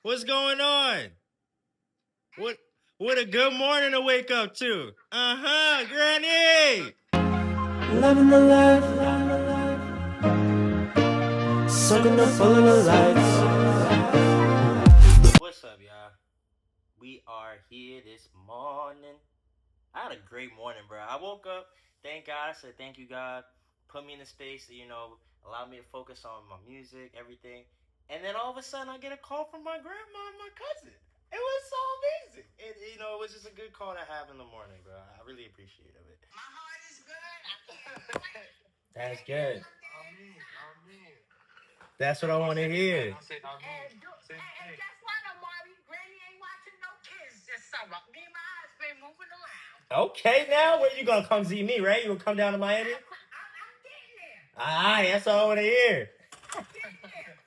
What's going on? What what a good morning to wake up to. Uh-huh, Granny. Loving the life, soaking up all of the lights. What's up, y'all? We are here this morning. I had a great morning, bro. I woke up, thank God. I said, thank you, God. Put me in a space that, allow me to focus on my music, everything. And then all of a sudden, I get a call from my grandma and my cousin. It was so amazing. It was just a good call to have in the morning, bro. I really appreciated it. My heart is good. That's good. That's what I want to hear. And guess what, Amari? Granny ain't watching no kids this summer. Me and my husband moving around. Okay, now where you gonna come see me, right? You gonna come down to Miami? I'm getting there. Alright, that's all I want to hear. I'm getting there.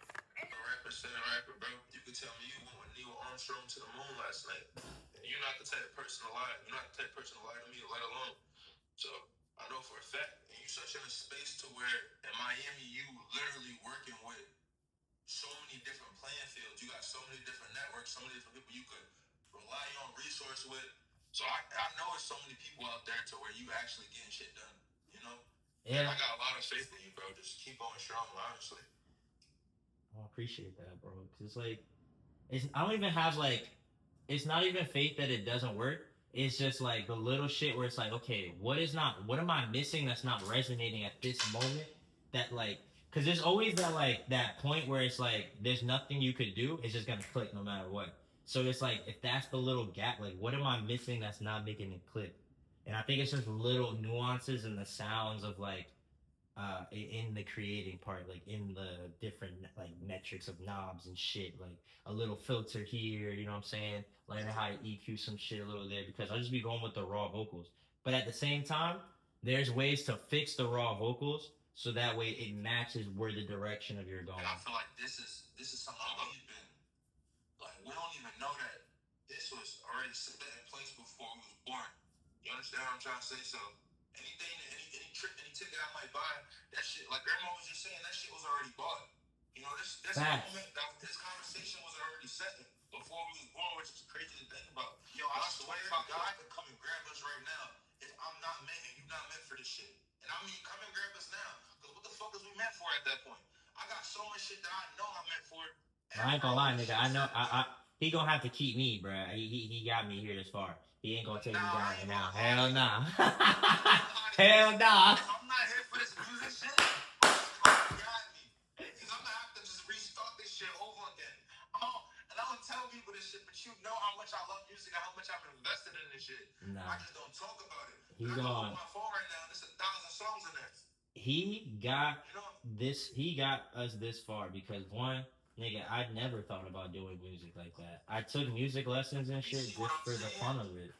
Rapper, bro. You could tell me you went with Neil Armstrong to the moon last night. And you're not the type of person to lie. You're not the type of person to lie to me, let alone. So I know for a fact, and you're such in a space to where in Miami you literally working with so many different playing fields. You got so many different networks, so many different people you could rely on, resource with. So I know it's so many people out there to where you actually getting shit done. You know? Yeah. And I got a lot of faith in you, bro. Just keep on strong, honestly. I appreciate that, bro. Cause I don't even have it's not even faith that it doesn't work. It's just like the little shit where it's like, okay, what am I missing that's not resonating at this moment? That cause there's always that point where it's like, there's nothing you could do. It's just gonna click no matter what. So it's like, if that's the little gap, like, what am I missing that's not making it click? And I think it's just little nuances in the sounds of in the creating part, like in the different metrics of knobs and shit, like a little filter here, you know what I'm saying? Learning how to EQ some shit a little there, because I'll just be going with the raw vocals. But at the same time, there's ways to fix the raw vocals so that way it matches where the direction of you're going. And I feel like this is something we've been like, we don't even know that this was already set in place before we was born. You understand what I'm trying to say? So anything, any trip, any ticket I might buy, that shit, like Grandma was just saying, that shit was already bought. You know, this moment, this conversation was already set before we was born, which is crazy to think about. Yo, I swear God could come and grab us right now if I'm not meant and you not meant for this shit. And I mean, come and grab us now, because what the fuck is we meant for at that point? I got so much shit that I know I'm meant for. I ain't gonna lie, nigga. I know. He gonna have to keep me, bruh. He got me here this far. He ain't gonna take me down right now. Hell nah. Hell nah. I'm not here for this music shit. Got me. Because I'm gonna have to just restart this shit over again. And I don't tell people this shit, but you know how much I love music and how much I've invested in this shit. Nah. I just don't talk about it. He's on my phone right now. There's 1,000 songs in there. He got this. He got us this far because one, nigga, I never thought about doing music like that. I took music lessons and shit just for the fun of it.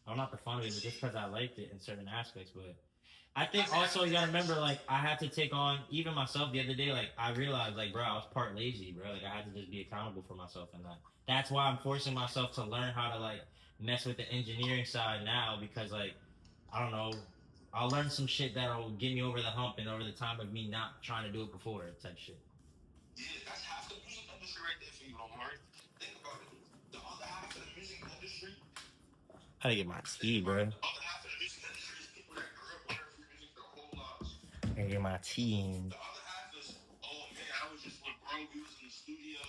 Well, not the fun of it, but just because I liked it in certain aspects. But I think also you gotta remember, like, I had to take on, even myself the other day, like, I realized, like, bro, I was part lazy, bro. Like, I had to just be accountable for myself and that. That's why I'm forcing myself to learn how to, like, mess with the engineering side now because, like, I don't know, I'll learn some shit that'll get me over the hump and over the time of me not trying to do it before type shit. Yeah, that's half the music industry right there for you, Omar. Think about it. The other half of the music industry. I gotta get my tea, bro. The other half of the music industry is people that grew up learning free music their whole lives. I gotta get my tea in. The other half is, oh man, I was just with bro, we was in the studio.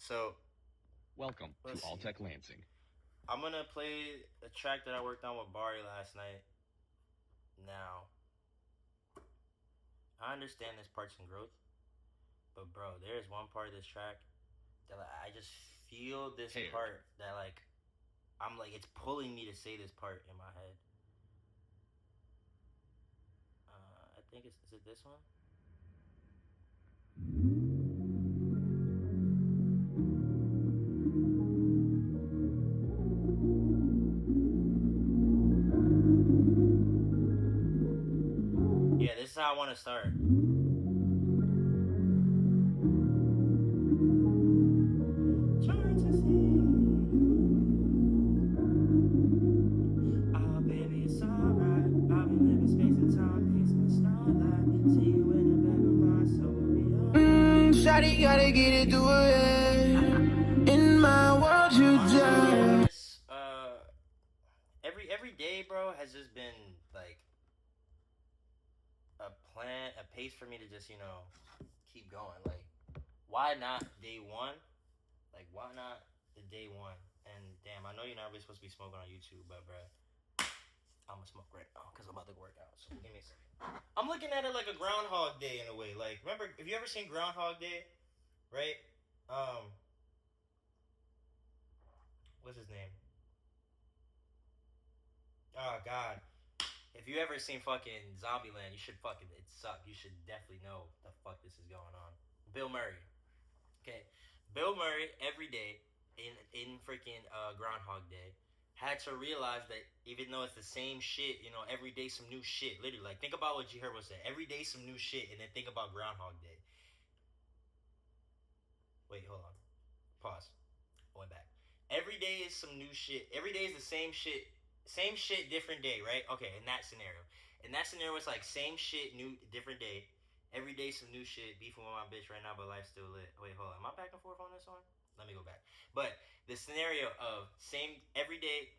So, welcome to Alltech Lansing. I'm gonna play a track that I worked on with Bari last night. Now, I understand this part's in growth, but bro, there is one part of this track that I just feel this part that I'm like, it's pulling me to say this part in my head. I think is it this one? Yeah, this is how I want to start. Trying to see. Oh, baby, it's alright. I'll be living space and time, pacing the starlight. See you in the back of my soul. Shawty gotta get it through it. bro, has just been like a pace for me to just, you know, keep going. Like, why not day one? Like, why not the day one? And damn, I know you're not really supposed to be smoking on YouTube, but bro, I'm gonna smoke right now because I'm about to work out. So give me a second. I'm looking at it like a Groundhog Day in a way. Like, remember, have you ever seen Groundhog Day? Right? What's his name? Oh God. If you ever seen fucking Zombieland, you should fucking it sucked. You should definitely know the fuck this is going on. Bill Murray. Okay. Bill Murray every day in freaking Groundhog Day had to realize that even though it's the same shit, you know, every day some new shit. Literally, like think about what G Herbo said. Every day some new shit, and then think about Groundhog Day. Wait, hold on. Pause. Going back. Every day is some new shit. Every day is the same shit. Same shit, different day, right? Okay, in that scenario. In that scenario, it's like same shit, new, different day. Every day some new shit. Beefing with my bitch right now, but life's still lit. Wait, hold on. Am I back and forth on this one? Let me go back. But the scenario of same, every day,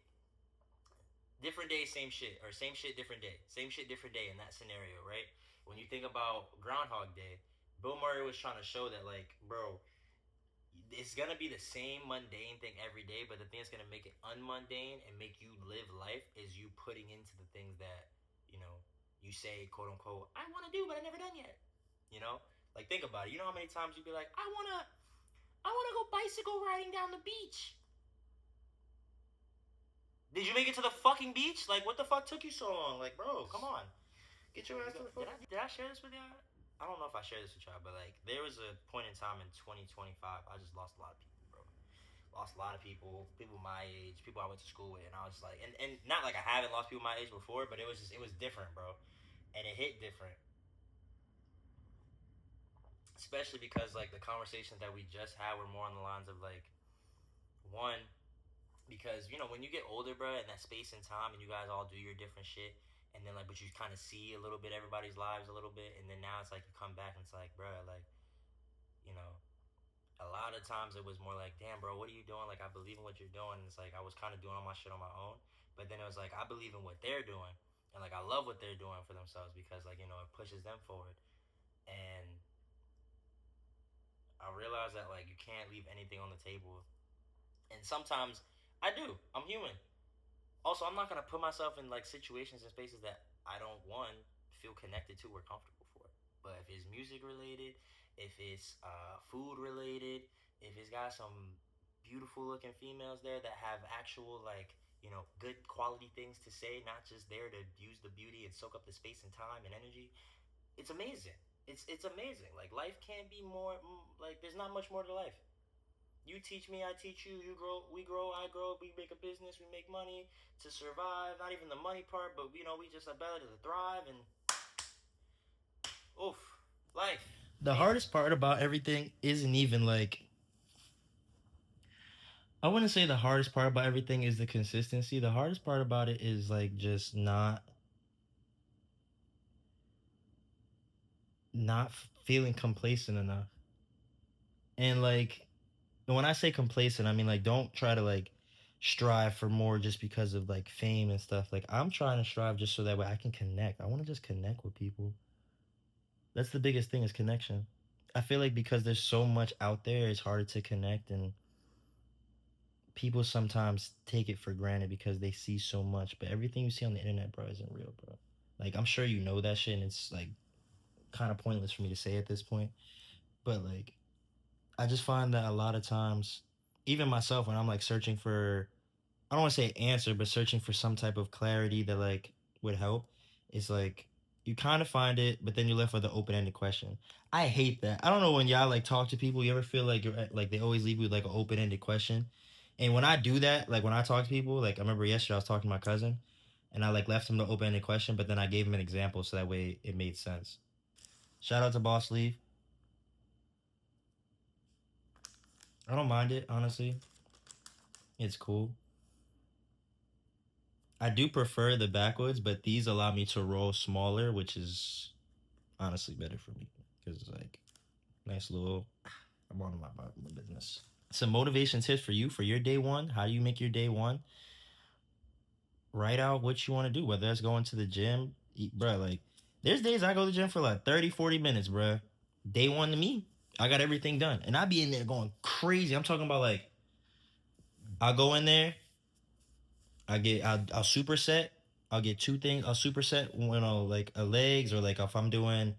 different day, same shit. Or same shit, different day. Same shit, different day in that scenario, right? When you think about Groundhog Day, Bill Murray was trying to show that, like, bro, it's gonna be the same mundane thing every day, but the thing that's gonna make it unmundane and make you live life is you putting into the things that, you know, you say, quote unquote, I wanna do, but I never done yet. You know? Like think about it. You know how many times you'd be like, I wanna go bicycle riding down the beach. Did you make it to the fucking beach? Like what the fuck took you so long? Like, bro, come on. Get your ass to the fuck. Did I share this with y'all? I don't know if I shared this with y'all, but like there was a point in time in 2025, I just lost a lot of people, bro. Lost a lot of people my age, people I went to school with, and I was like, and not like I haven't lost people my age before, but it was different, bro, and it hit different, especially because like the conversations that we just had were more on the lines of like, one, because you know when you get older, bro, in that space and time, and you guys all do your different shit. And then like, but you kind of see a little bit everybody's lives a little bit, and then now it's like you come back and it's like, bro, like, you know, a lot of times it was more like, damn, bro, what are you doing? Like, I believe in what you're doing. And it's like I was kind of doing all my shit on my own, but then it was like I believe in what they're doing, and like I love what they're doing for themselves because like you know it pushes them forward, and I realized that like you can't leave anything on the table, and sometimes I do. I'm human. Also, I'm not gonna put myself in like situations and spaces that I don't feel connected to or comfortable for. But if it's music related, if it's food related, if it's got some beautiful looking females there that have actual like you know good quality things to say, not just there to use the beauty and soak up the space and time and energy, it's amazing. It's amazing. Like life can't be more like there's not much more to life. You teach me, I teach you. You grow, we grow, I grow. We make a business, we make money to survive. Not even the money part, but you know, we just ability to thrive and oof, life. The hardest part about everything isn't even like I wouldn't say the hardest part about everything is the consistency. The hardest part about it is like just not feeling complacent enough. And like when I say complacent, I mean like don't try to like strive for more just because of like fame and stuff. Like I'm trying to strive just so that way I can connect. I want to just connect with people. That's the biggest thing is connection. I feel like because there's so much out there, it's harder to connect, and people sometimes take it for granted because they see so much. But everything you see on the internet, bro, isn't real, bro. Like I'm sure you know that shit, and it's like kind of pointless for me to say at this point. But like I just find that a lot of times, even myself, when I'm like searching for, I don't want to say answer, but searching for some type of clarity that like would help, it's like you kind of find it, but then you're left with an open-ended question. I hate that. I don't know when y'all like talk to people, you ever feel like you're like they always leave you with like an open-ended question. And when I do that, like when I talk to people, like I remember yesterday I was talking to my cousin, and I like left him the open-ended question, but then I gave him an example so that way it made sense. Shout out to Boss Leave. I don't mind it, honestly. It's cool. I do prefer the backwoods, but these allow me to roll smaller, which is honestly better for me because it's like nice little. I'm on my business. Some motivation tips for you for your day one. How do you make your day one? write out what you want to do, whether that's going to the gym, bro. Like, there's days I go to the gym for like 30, 40 minutes, bro. Day one to me, I got everything done. And I be in there going crazy. I'm talking about like, I'll go in there, I'll superset. I'll get two things. I'll superset, like a legs, or like if I'm doing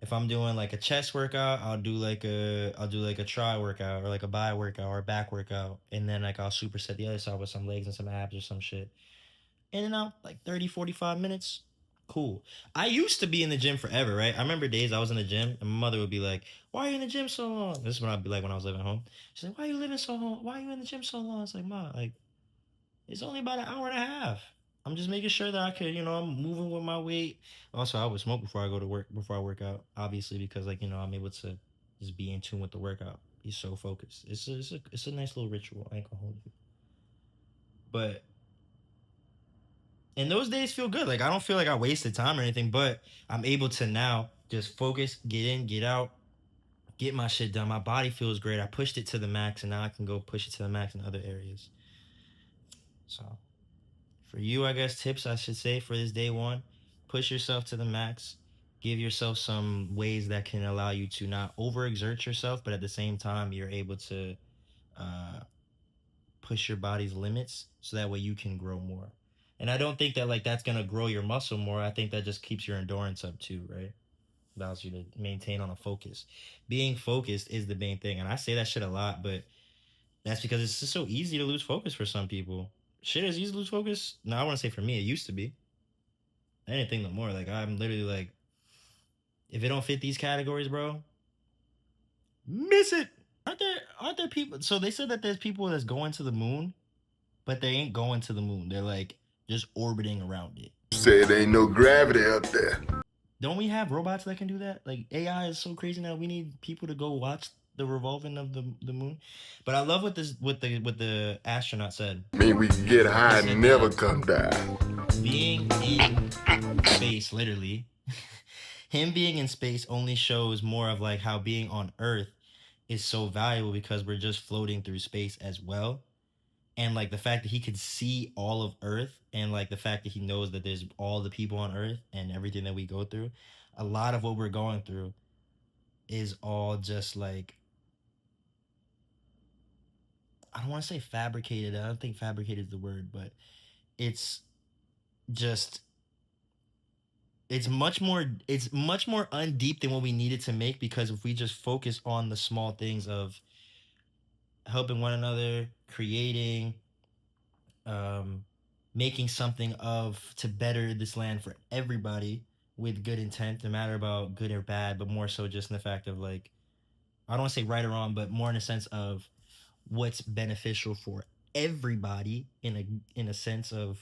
like a chest workout, I'll do like a tri workout, or like a bi workout, or a back workout. And then like I'll superset the other side with some legs and some abs or some shit. In and out like 30, 45 minutes. Cool. I used to be in the gym forever, right? I remember days I was in the gym and my mother would be like, "Why are you in the gym so long?" This is when I'd be like when I was living at home. She's like, "Why are you living so long? Why are you in the gym so long?" It's like, "Ma, like, it's only about an hour and a half. I'm just making sure that I could, I'm moving with my weight." Also, I would smoke before I go to work, before I work out, obviously, because like, I'm able to just be in tune with the workout. Be so focused. It's a nice little ritual. I ain't gonna hold you. But and those days feel good. Like, I don't feel like I wasted time or anything, but I'm able to now just focus, get in, get out, get my shit done. My body feels great. I pushed it to the max, and now I can go push it to the max in other areas. So, for you, I guess, tips I should say for this day one: push yourself to the max. Give yourself some ways that can allow you to not overexert yourself, but at the same time, you're able to push your body's limits, so that way you can grow more. And I don't think that like that's gonna grow your muscle more. I think that just keeps your endurance up too, right? Allows you to maintain on a focus. Being focused is the main thing. And I say that shit a lot, but that's because it's just so easy to lose focus for some people. Shit is easy to lose focus. No, I want to say for me, it used to be. I didn't think no more. Like, I'm literally like, if it don't fit these categories, bro, miss it. Aren't there people? So they said that there's people that's going to the moon, but they ain't going to the moon. They're like just orbiting around it. Said ain't no gravity up there. Don't we have robots that can do that? Like, AI is so crazy now. We need people to go watch the revolving of the moon. But I love what the astronaut said. Mean we can get high and never come down. Being in space, literally, him being in space only shows more of like how being on Earth is so valuable, because we're just floating through space as well. And like the fact that he could see all of Earth, and like the fact that he knows that there's all the people on Earth and everything that we go through, a lot of what we're going through is all just like, I don't want to say fabricated. I don't think fabricated is the word, but it's just, it's much more undeep than what we needed to make, because if we just focus on the small things of helping one another, creating, making something to better this land for everybody with good intent, no matter about good or bad, but more so just in the fact of like, I don't want to say right or wrong, but more in a sense of what's beneficial for everybody in a sense of,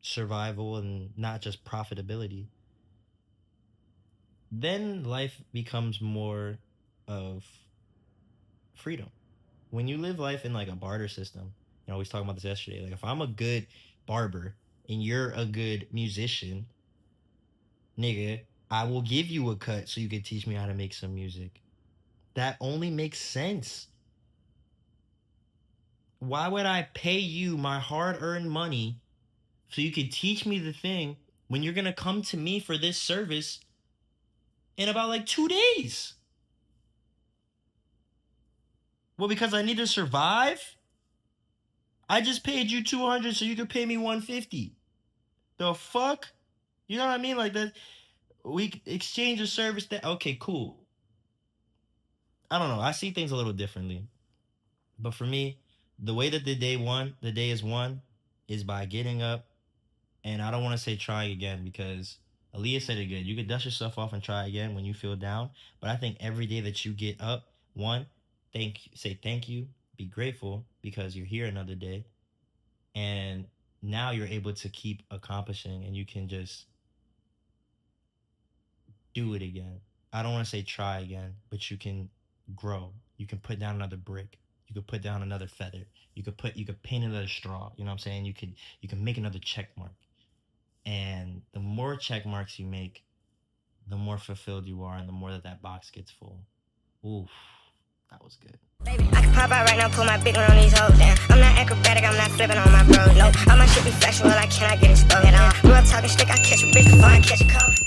survival and not just profitability. Then life becomes more of freedom. When you live life in like a barter system, I was talking about this yesterday. Like, if I'm a good barber and you're a good musician, nigga, I will give you a cut so you can teach me how to make some music. That only makes sense. Why would I pay you my hard-earned money so you can teach me the thing when you're gonna come to me for this service in about like 2 days? Well, because I need to survive? I just paid you $200 so you could pay me $150. The fuck? You know what I mean? Like that, we exchange a service that, okay, cool. I don't know. I see things a little differently. But for me, the way that the day is won is by getting up. And I don't want to say try again, because Aaliyah said it good. You could dust yourself off and try again when you feel down. But I think every day that you get up, say thank you, be grateful because you're here another day. And now you're able to keep accomplishing, and you can just do it again. I don't want to say try again, but you can grow. You can put down another brick. You could put down another feather. You could paint another straw. You know what I'm saying? You can make another check mark. And the more check marks you make, the more fulfilled you are, and the more that box gets full. Oof, that was good. Baby, pop out right now, put my big one on these hoes, damn. I'm not acrobatic, I'm not flipping on my bros, no. All my shit be factual, I cannot get exposed. Real talking stick, I catch a bitch before I catch a cold.